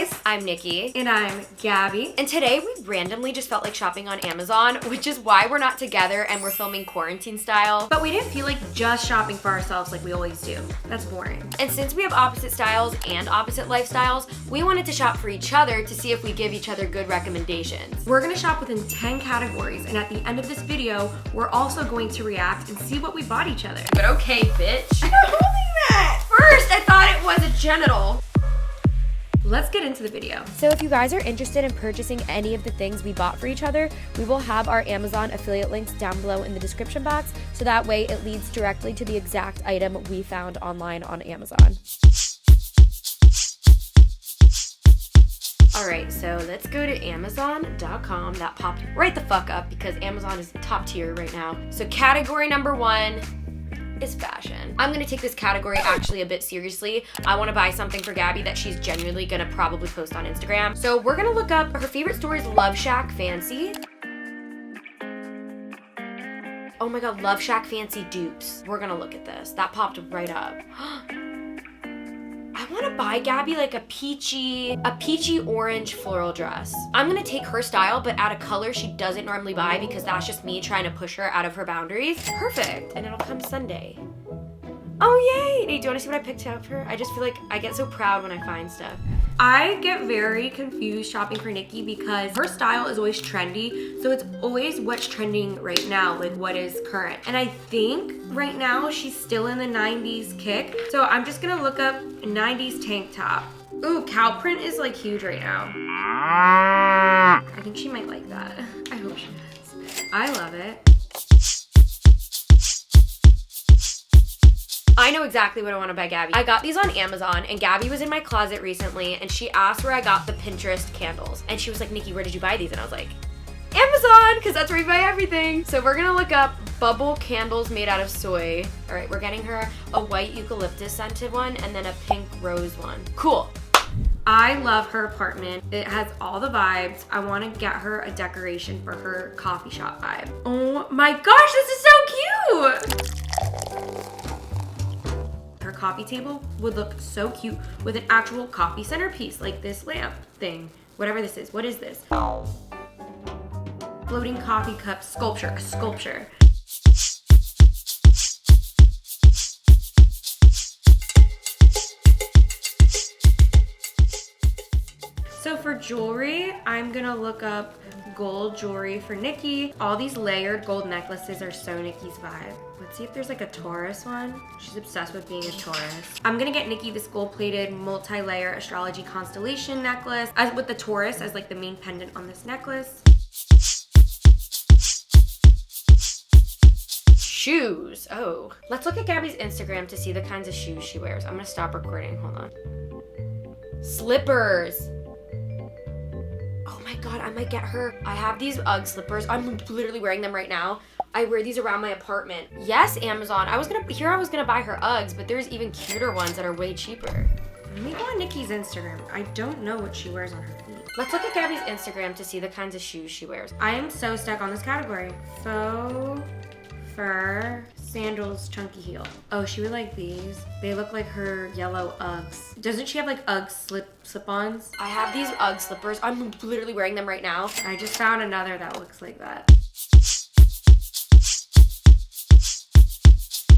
guys, I'm Nikki. And I'm Gabby. And today we randomly just felt like shopping on Amazon, which is why we're not together and we're filming quarantine style. But we didn't feel like just shopping for ourselves like we always do. That's boring. And since we have opposite styles and opposite lifestyles, we wanted to shop for each other to see if we give each other good recommendations. We're gonna shop within 10 categories, and at the end of this video, we're also going to react and see what we bought each other. But okay, bitch. I'm not holding that! First, I thought it was a genital. Let's get into the video. So if you guys are interested in purchasing any of the things we bought for each other, we will have our Amazon affiliate links down below in the description box, so that way it leads directly to the exact item we found online on Amazon. Alright, so let's go to Amazon.com. That popped right the fuck up because Amazon is top tier right now. So category number 1 is fashion. I'm gonna take this category actually a bit seriously. I wanna buy something for Gabby that she's genuinely gonna probably post on Instagram. So we're gonna look up, her favorite store is Love Shack Fancy. Oh my god, Love Shack Fancy dupes. We're gonna look at this. That popped right up. I wanna buy Gabby like a peachy orange floral dress. I'm gonna take her style, but add a color she doesn't normally buy because that's just me trying to push her out of her boundaries. Perfect, and it'll come Sunday. Oh yay! Hey, do you wanna see what I picked out for her? I just feel like I get so proud when I find stuff. I get very confused shopping for Nikki because her style is always trendy, so it's always what's trending right now, like what is current. And I think right now she's still in the 90s kick, so I'm just gonna look up 90s tank top. Ooh, cow print is like huge right now. I think she might like that. I hope she does. I love it. I know exactly what I want to buy Gabby. I got these on Amazon, and Gabby was in my closet recently, and she asked where I got the Pinterest candles. And she was like, Nikki, where did you buy these? And I was like, Amazon, because that's where you buy everything. So we're gonna look up bubble candles made out of soy. All right, we're getting her a white eucalyptus scented one, and then a pink rose one. Cool. I love her apartment. It has all the vibes. I want to get her a decoration for her coffee shop vibe. Oh my gosh, this is so cute! Her coffee table would look so cute with an actual coffee centerpiece, like this lamp thing. Whatever this is. What is this? Floating coffee cup sculpture. A sculpture. So for jewelry, I'm gonna look up gold jewelry for Nikki. All these layered gold necklaces are so Nikki's vibe. Let's see if there's like a Taurus one. She's obsessed with being a Taurus. I'm gonna get Nikki this gold-plated multi-layer astrology constellation necklace with the Taurus as like the main pendant on this necklace. Shoes. Oh. Let's look at Gabby's Instagram to see the kinds of shoes she wears. I'm gonna stop recording. Hold on. Slippers. Oh my god, I might get her. I have these UGG slippers. I'm literally wearing them right now. I wear these around my apartment. Yes, Amazon. I was gonna buy her Uggs, but there's even cuter ones that are way cheaper. Let me go on Nikki's Instagram. I don't know what she wears on her feet. Let's look at Gabby's Instagram to see the kinds of shoes she wears. I am so stuck on this category. Faux fur sandals chunky heel. Oh, she would like these. They look like her yellow Uggs. Doesn't she have like Ugg slip-ons? I have these UGG slippers. I'm literally wearing them right now. I just found another that looks like that.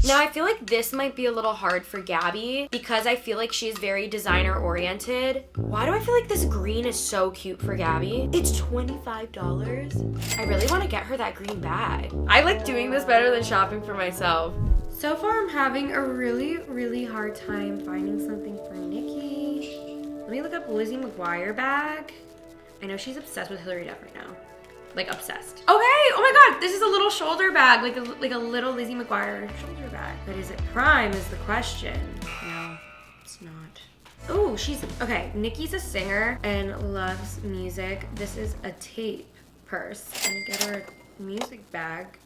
Now, I feel like this might be a little hard for Gabby because I feel like she's very designer oriented. Why do I feel like this green is so cute for Gabby? It's $25. I really want to get her that green bag. I like doing this better than shopping for myself. So far, I'm having a really hard time finding something for Nikki. Let me look up Lizzie McGuire bag. I know she's obsessed with Hilary Duff right now. Like obsessed. Okay, oh my god, this is a little shoulder bag, like a little Lizzie McGuire shoulder bag. But is it prime is the question. No, it's not. Oh, okay, Nikki's a singer and loves music. This is a tape purse. I'm gonna get her a music bag.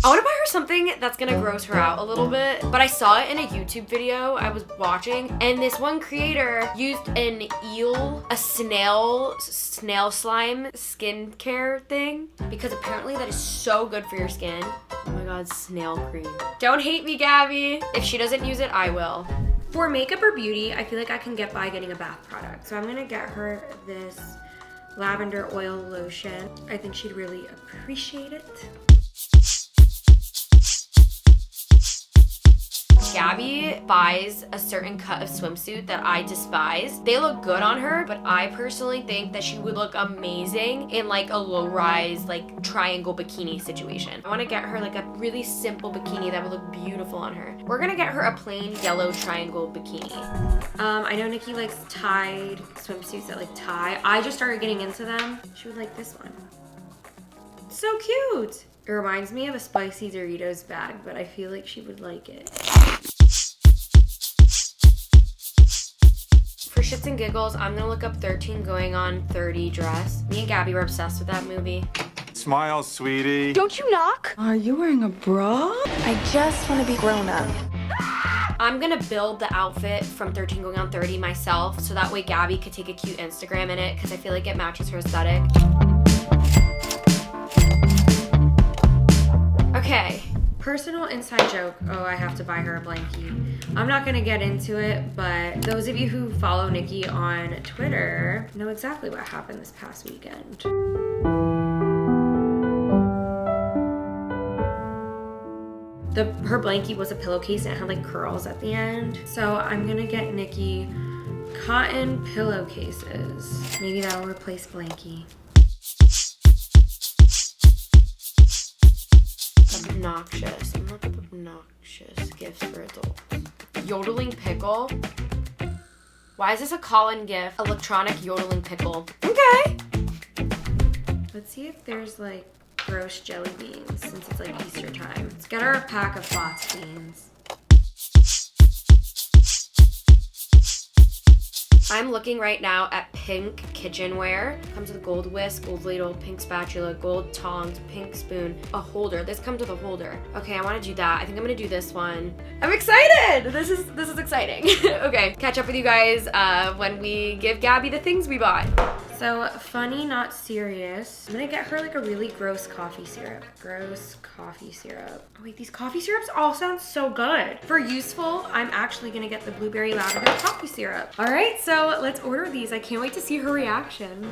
I want to buy her something that's gonna gross her out a little bit, but I saw it in a YouTube video I was watching, and this one creator used an eel, a snail slime skincare thing, because apparently that is so good for your skin. Oh my god, snail cream. Don't hate me, Gabby. If she doesn't use it, I will. For makeup or beauty, I feel like I can get by getting a bath product. So I'm gonna get her this lavender oil lotion. I think she'd really appreciate it. Gabi buys a certain cut of swimsuit that I despise. They look good on her, but I personally think that she would look amazing in like a low-rise, like triangle bikini situation. I want to get her like a really simple bikini that would look beautiful on her. We're gonna get her a plain yellow triangle bikini. I know Nikki likes tied swimsuits that like tie. I just started getting into them. She would like this one. So cute. It reminds me of a spicy Doritos bag, but I feel like she would like it. For shits and giggles, I'm gonna look up 13 going on 30 dress. Me and Gabi were obsessed with that movie. Smile, sweetie. Don't you knock? Are you wearing a bra? I just want to be grown up. I'm gonna build the outfit from 13 going on 30 myself, so that way Gabi could take a cute Instagram in it, because I feel like it matches her aesthetic. Okay. Personal inside joke. Oh, I have to buy her a blankie. I'm not gonna get into it, but those of you who follow Nikki on Twitter know exactly what happened this past weekend. Her blankie was a pillowcase and it had like curls at the end. So I'm gonna get Nikki cotton pillowcases. Maybe that'll replace blankie. Obnoxious. I'm looking up obnoxious gifts for adults. Yodeling pickle. Why is this a call-in gift? Electronic yodeling pickle. Okay. Let's see if there's like gross jelly beans since it's like Easter time. Let's get her a pack of box beans. I'm looking right now at pink kitchenware. Comes with a gold whisk, gold ladle, pink spatula, gold tongs, pink spoon, a holder. This comes with a holder. Okay, I want to do that. I think I'm gonna do this one. I'm excited. This is exciting. Okay, catch up with you guys when we give Gabi the things we bought. So funny, not serious. I'm gonna get her like a really gross coffee syrup. Gross coffee syrup. Oh wait, these coffee syrups all sound so good. For useful, I'm actually gonna get the blueberry lavender coffee syrup. All right, so let's order these. I can't wait to see her reaction.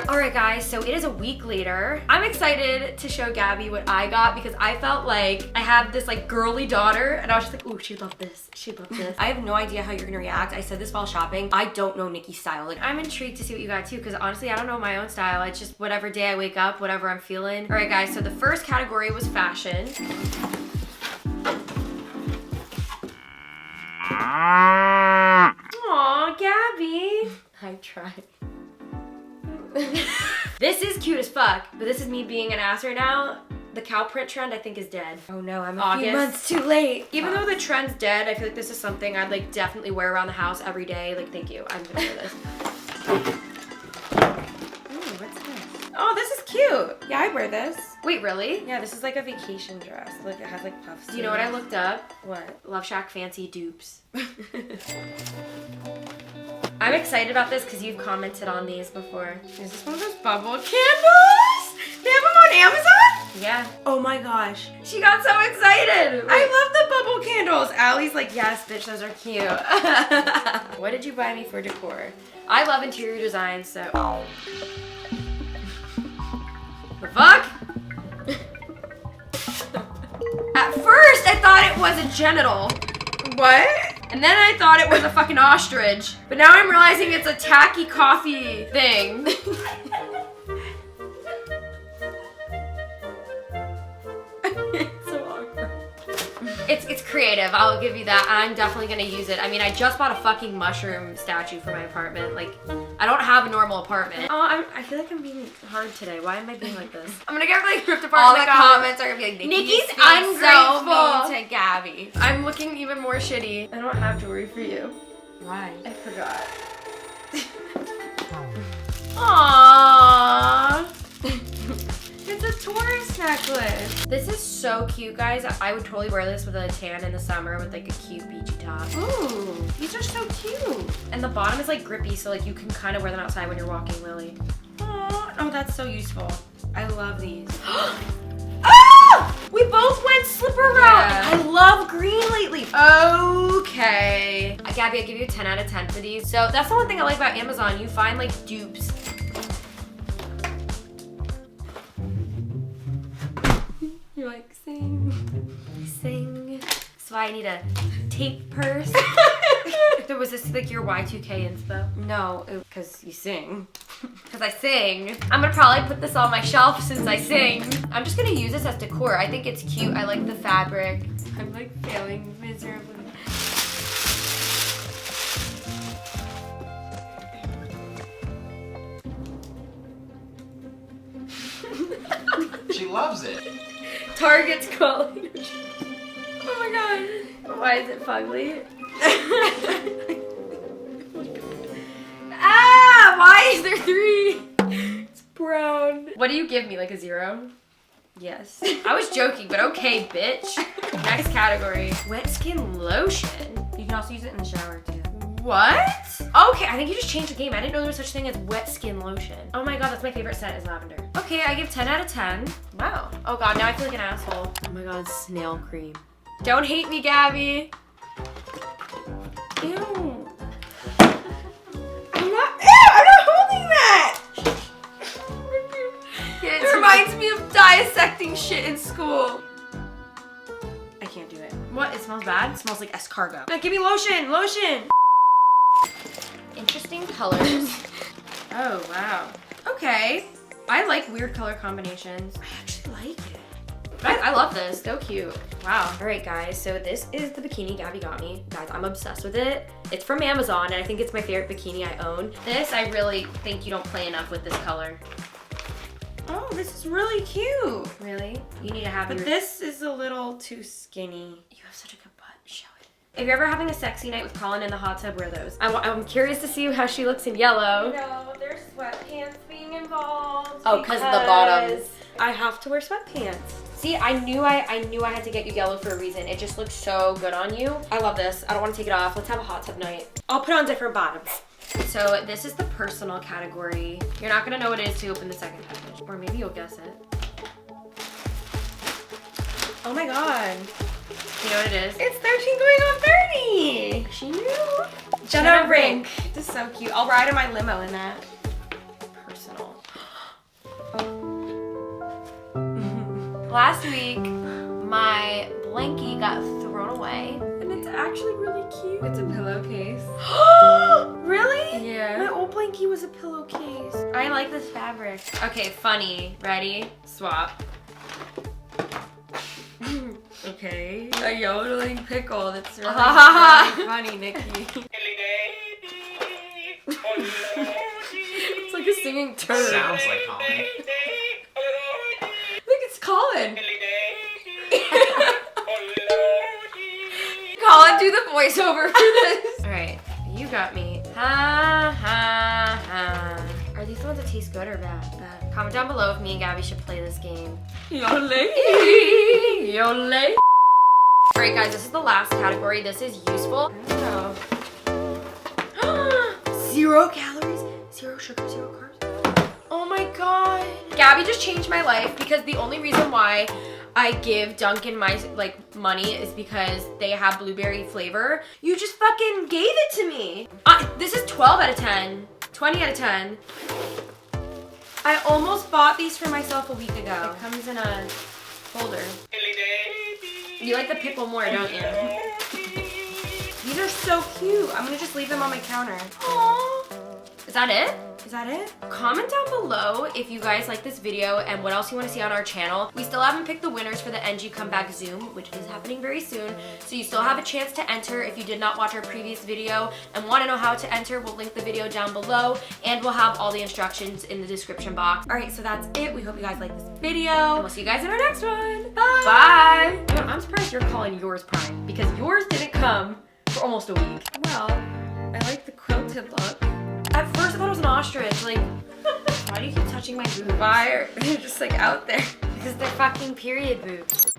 Alright guys, so it is a week later. I'm excited to show Gabi what I got because I felt like I had this like girly daughter and I was just like, ooh, she'd love this, she'd love this. I have no idea how you're gonna react. I said this while shopping. I don't know Nikki's style. Like, I'm intrigued to see what you got too because honestly, I don't know my own style. It's just whatever day I wake up, whatever I'm feeling. Alright guys, so the first category was fashion. Aw, Gabi. I tried. This is cute as fuck, but this is me being an ass right now. The cow print trend I think is dead. Oh no, I'm a few months too late. Even though the trend's dead, I feel like this is something I'd like definitely wear around the house every day. Like, thank you. I'm gonna wear this. Ooh, what's this? Oh, this is cute. Yeah, I'd wear this. Wait, really? Yeah, this is like a vacation dress. Look, it has like puffs. Do you know what I looked up? What? Love Shack fancy dupes. I'm excited about this because you've commented on these before. Is this one of those bubble candles? They have them on Amazon? Yeah. Oh my gosh. She got so excited. I love the bubble candles. Allie's like, yes, bitch, those are cute. What did you buy me for decor? I love interior design, so. The fuck? At first, I thought it was a genital. What? And then I thought it was a fucking ostrich. But now I'm realizing it's a tacky coffee thing. It's so awkward. It's creative, I'll give you that. I'm definitely gonna use it. I mean, I just bought a fucking mushroom statue for my apartment. Like, I don't have a normal apartment. Oh, I feel like I'm being hard today. Why am I being like this? I'm gonna get like ripped apart. All in the comments. comments are gonna be like, Nikki's being ungrateful. so mean to Gabi. I'm looking even more shitty. I don't have jewelry for you. Why? I forgot. Aww. It's a Taurus necklace. This is so cute, guys. I would totally wear this with a tan in the summer with like a cute beachy top. Ooh, these are so cute. And the bottom is like grippy, so like you can kind of wear them outside when you're walking, Lily. Aww. Oh, that's so useful. I love these. Ah! We both went slipper Gabby, I give you a 10 out of 10 for these. So that's the one thing I like about Amazon. You find like dupes. You're like, sing. So I need a tape purse. So was this like your Y2K inspo? No, because you sing. Because I sing. I'm gonna probably put this on my shelf since I sing. I'm just gonna use this as decor. I think it's cute. I like the fabric. I'm like failing miserably. She loves it. Target's calling. Oh my god. Why is it fugly? Ah! Why is there 3? It's brown. What do you give me? Like a 0? Yes. I was joking, but okay, bitch. Next category. Wet skin lotion. You can also use it in the shower too. What? Okay, I think you just changed the game. I didn't know there was such a thing as wet skin lotion. Oh my god, that's my favorite scent is lavender. Okay, I give 10 out of 10. Wow. Oh god, now I feel like an asshole. Oh my god, snail cream. Don't hate me, Gabby. Ew. I'm not holding that! It reminds me of dissecting shit in school. I can't do it. What? It smells bad? It smells like escargot. No, give me lotion! Lotion! Interesting colors. Oh, wow. Okay. I like weird color combinations. I actually like it. I love this. So cute. Wow. All right, guys, so this is the bikini Gabby got me. Guys, I'm obsessed with it. It's from Amazon, and I think it's my favorite bikini I own. This, I really think you don't play enough with this color. Oh, this is really cute. Really? You need to have But your... this is a little too skinny. You have such a good butt. Show it. If you're ever having a sexy night with Colin in the hot tub, wear those. I'm curious to see how she looks in yellow. No, there's sweatpants being involved. Oh, because of the bottom. I have to wear sweatpants. See, I knew I had to get you yellow for a reason. It just looks so good on you. I love this. I don't want to take it off. Let's have a hot tub night. I'll put on different bottoms. So this is the personal category. You're not gonna know what it is till you open the second package. Or maybe you'll guess it. Oh my god. You know what it is? It's 13 going on 30. She knew. Jenna Rink. This is so cute. I'll ride in my limo in that. Personal. Last week, my blankie got thrown away. And it's actually really cute. It's a pillowcase. Really? Yeah. My old blankie was a pillowcase. I like this fabric. Okay, funny. Ready? Swap. Okay. A yodeling pickle. That's really funny, Nikki. It's like a singing turd. Sounds like Colin. Look, it's Colin. Colin, do the voiceover for this. All right, you got me. Ha ha ha. Are these the ones that taste good or bad? Bad. Comment down below if me and Gabby should play this game. Yodeling. Yodeling. All right, guys, this is the last category. This is useful. Oh. 0 calories, 0 sugar, 0 carbs. Oh my god. Gabby just changed my life because the only reason why I give Dunkin' my money is because they have blueberry flavor. You just fucking gave it to me. This is 12 out of 10, 20 out of 10. I almost bought these for myself a week ago. It comes in a folder. You like the pickle more, don't you? These are so cute. I'm gonna just leave them on my counter. Aww. Is that it? Is that it? Comment down below if you guys like this video and what else you want to see on our channel. We still haven't picked the winners for the NG Comeback Zoom, which is happening very soon. So you still have a chance to enter if you did not watch our previous video and want to know how to enter. We'll link the video down below and we'll have all the instructions in the description box. All right, so that's it. We hope you guys like this video. And we'll see you guys in our next one. Bye. Bye. You know, I'm surprised you're calling yours prime because yours didn't come for almost a week. Well, I like the quilted look. At first I thought it was an ostrich. Like, why do you keep touching my boobs? Why are they just like out there? Because they're fucking period boobs.